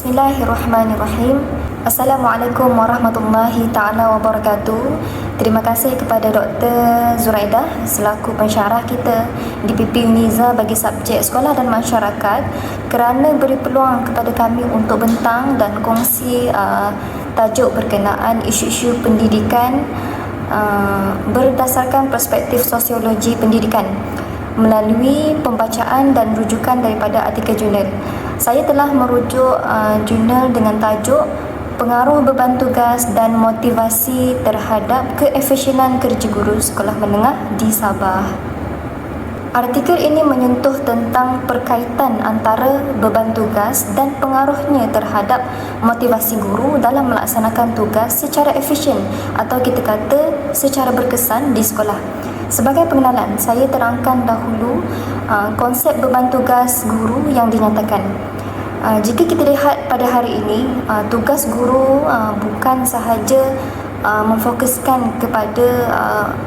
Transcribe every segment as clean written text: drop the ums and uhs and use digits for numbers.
Bismillahirrahmanirrahim. Assalamualaikum warahmatullahi ta'ala wabarakatuh. Terima kasih kepada Dr. Zuraidah selaku pensyarah kita di PP Uniza bagi subjek sekolah dan masyarakat kerana beri peluang kepada kami untuk bentang dan kongsi tajuk berkenaan isu-isu pendidikan berdasarkan perspektif sosiologi pendidikan melalui pembacaan dan rujukan daripada artikel jurnal. Saya telah merujuk jurnal dengan tajuk Pengaruh Beban Tugas dan Motivasi Terhadap Keefisienan Kerja Guru Sekolah Menengah di Sabah. Artikel ini menyentuh tentang perkaitan antara beban tugas dan pengaruhnya terhadap motivasi guru dalam melaksanakan tugas secara efisien atau kita kata secara berkesan di sekolah. Sebagai pengenalan, saya terangkan dahulu konsep beban tugas guru yang dinyatakan. Jika kita lihat pada hari ini, tugas guru bukan sahaja memfokuskan kepada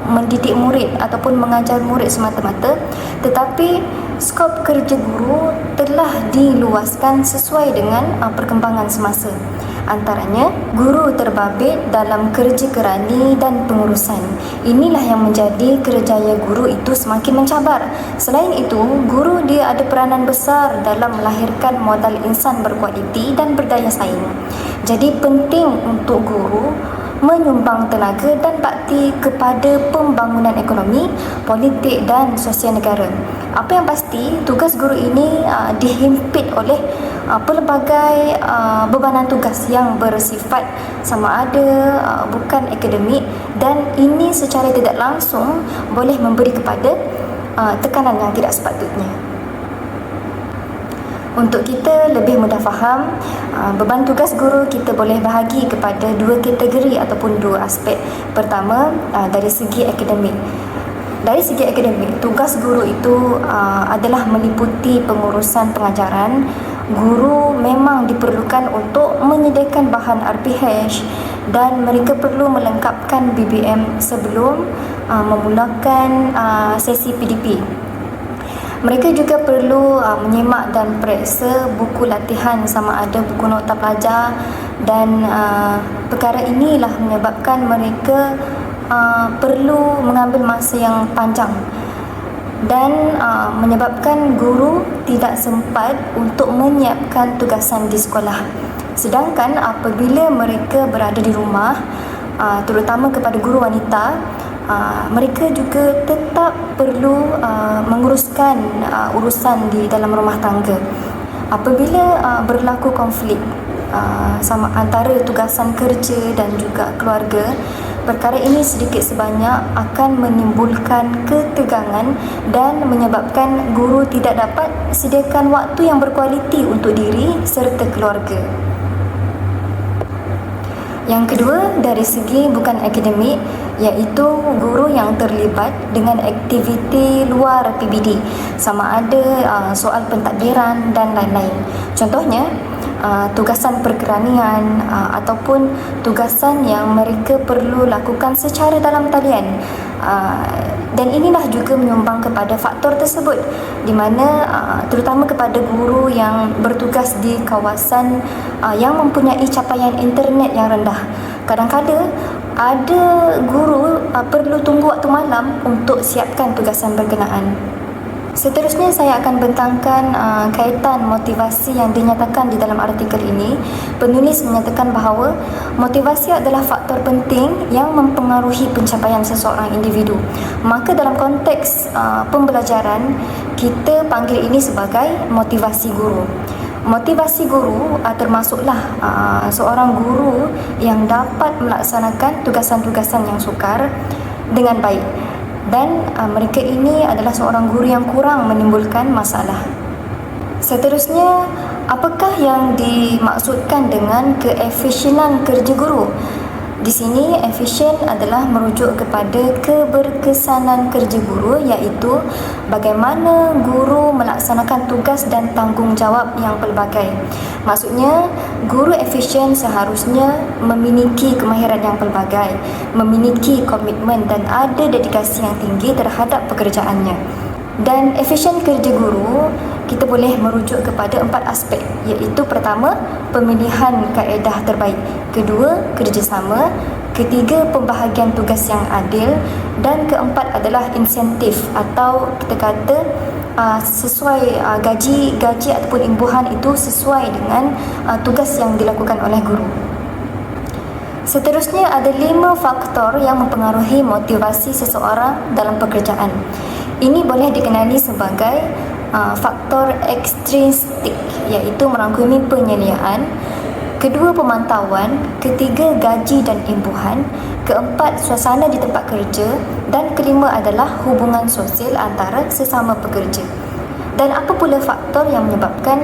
mendidik murid ataupun mengajar murid semata-mata, tetapi skop kerja guru telah diluaskan sesuai dengan perkembangan semasa. Antaranya, guru terbabit dalam kerja kerani dan pengurusan. Inilah yang menjadi kerjaya guru itu semakin mencabar. Selain itu, guru dia ada peranan besar dalam melahirkan modal insan berkualiti dan berdaya saing. Jadi penting untuk guru menyumbang tenaga dan bakti kepada pembangunan ekonomi, politik dan sosial negara. Apa yang pasti, tugas guru ini dihimpit oleh pelbagai bebanan tugas yang bersifat sama ada bukan akademik, dan ini secara tidak langsung boleh memberi kepada tekanan yang tidak sepatutnya. Untuk kita lebih mudah faham, beban tugas guru kita boleh bahagi kepada dua kategori ataupun dua aspek. Pertama, dari segi akademik. Dari segi akademik, tugas guru itu adalah meliputi pengurusan pengajaran. Guru memang diperlukan untuk menyediakan bahan RPH dan mereka perlu melengkapkan BBM sebelum memulakan sesi PDP. Mereka juga perlu menyemak dan periksa buku latihan sama ada buku nota pelajar, dan perkara inilah menyebabkan mereka perlu mengambil masa yang panjang dan menyebabkan guru tidak sempat untuk menyiapkan tugasan di sekolah. Sedangkan apabila mereka berada di rumah, terutama kepada guru wanita, mereka juga tetap perlu menguruskan urusan di dalam rumah tangga. Apabila berlaku konflik sama antara tugasan kerja dan juga keluarga, perkara ini sedikit sebanyak akan menimbulkan ketegangan dan menyebabkan guru tidak dapat sediakan waktu yang berkualiti untuk diri serta keluarga. Yang kedua, dari segi bukan akademik, iaitu guru yang terlibat dengan aktiviti luar PBD, sama ada soal pentadbiran dan lain-lain. Contohnya, tugasan perkeranian ataupun tugasan yang mereka perlu lakukan secara dalam talian. Dan inilah juga menyumbang kepada faktor tersebut, di mana terutama kepada guru yang bertugas di kawasan yang mempunyai capaian internet yang rendah. Kadang-kadang ada guru perlu tunggu waktu malam untuk siapkan tugasan berkenaan. Seterusnya saya akan bentangkan kaitan motivasi yang dinyatakan di dalam artikel ini. Penulis menyatakan bahawa motivasi adalah faktor penting yang mempengaruhi pencapaian seseorang individu. Maka dalam konteks pembelajaran, kita panggil ini sebagai motivasi guru. Motivasi guru termasuklah seorang guru yang dapat melaksanakan tugasan-tugasan yang sukar dengan baik, dan mereka ini adalah seorang guru yang kurang menimbulkan masalah. Seterusnya, apakah yang dimaksudkan dengan keefisienan kerja guru? Di sini, efisien adalah merujuk kepada keberkesanan kerja guru, iaitu bagaimana guru melaksanakan tugas dan tanggungjawab yang pelbagai. Maksudnya, guru efisien seharusnya memiliki kemahiran yang pelbagai, memiliki komitmen dan ada dedikasi yang tinggi terhadap pekerjaannya. Dan efisien kerja guru kita boleh merujuk kepada 4 aspek, iaitu pertama, pemilihan kaedah terbaik, kedua, kerjasama, ketiga, pembahagian tugas yang adil, dan keempat adalah insentif atau kita kata sesuai gaji ataupun imbuhan itu sesuai dengan tugas yang dilakukan oleh guru. Seterusnya ada 5 faktor yang mempengaruhi motivasi seseorang dalam pekerjaan. Ini boleh dikenali sebagai faktor ekstrinsik, iaitu merangkumi penyediaan, kedua, pemantauan, ketiga, gaji dan imbuhan, keempat, suasana di tempat kerja, dan kelima adalah hubungan sosial antara sesama pekerja. Dan apa pula faktor yang menyebabkan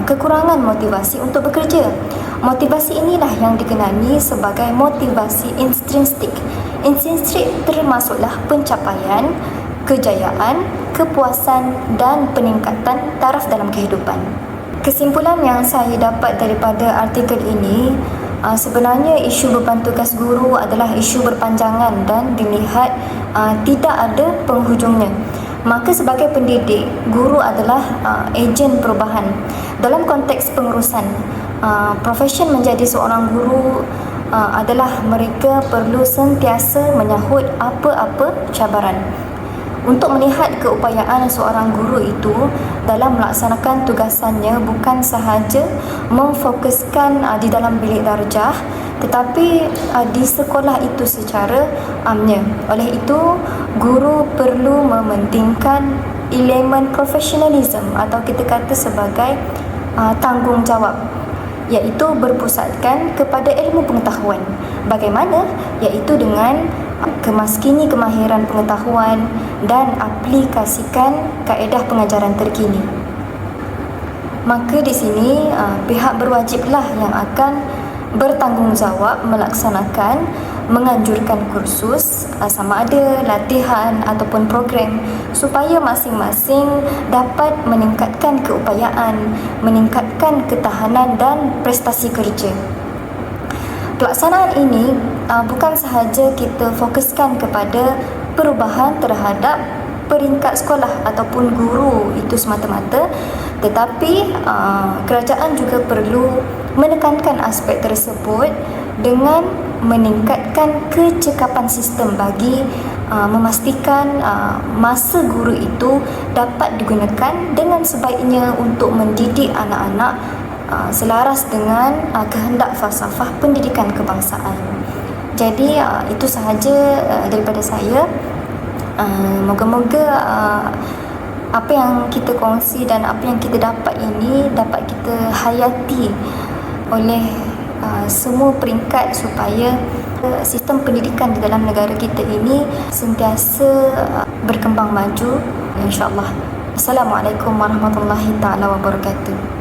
kekurangan motivasi untuk bekerja? Motivasi inilah yang dikenali sebagai motivasi intrinsik. Intrinsik termasuklah pencapaian, kejayaan, kepuasan dan peningkatan taraf dalam kehidupan. Kesimpulan yang saya dapat daripada artikel ini, sebenarnya isu beban tugas guru adalah isu berpanjangan dan dilihat tidak ada penghujungnya. Maka sebagai pendidik, guru adalah ejen perubahan. Dalam konteks pengurusan, profesion menjadi seorang guru adalah mereka perlu sentiasa menyahut apa-apa cabaran. Untuk melihat keupayaan seorang guru itu dalam melaksanakan tugasannya bukan sahaja memfokuskan di dalam bilik darjah, tetapi di sekolah itu secara amnya. Oleh itu, guru perlu mementingkan elemen profesionalism atau kita kata sebagai tanggungjawab, iaitu berpusatkan kepada ilmu pengetahuan. Bagaimana? Iaitu dengan kemaskini kemahiran pengetahuan dan aplikasikan kaedah pengajaran terkini. Maka di sini pihak berwajiblah yang akan bertanggungjawab melaksanakan, menganjurkan kursus sama ada latihan ataupun program supaya masing-masing dapat meningkatkan keupayaan, meningkatkan ketahanan dan prestasi kerja. Pelaksanaan ini bukan sahaja kita fokuskan kepada perubahan terhadap peringkat sekolah ataupun guru itu semata-mata, tetapi kerajaan juga perlu menekankan aspek tersebut dengan meningkatkan kecekapan sistem bagi memastikan masa guru itu dapat digunakan dengan sebaiknya untuk mendidik anak-anak selaras dengan kehendak falsafah pendidikan kebangsaan. Jadi itu sahaja daripada saya. Moga-moga apa yang kita kongsi dan apa yang kita dapat ini dapat kita hayati oleh semua peringkat supaya sistem pendidikan di dalam negara kita ini sentiasa berkembang maju, insya-Allah. Assalamualaikum warahmatullahi taala wabarakatuh.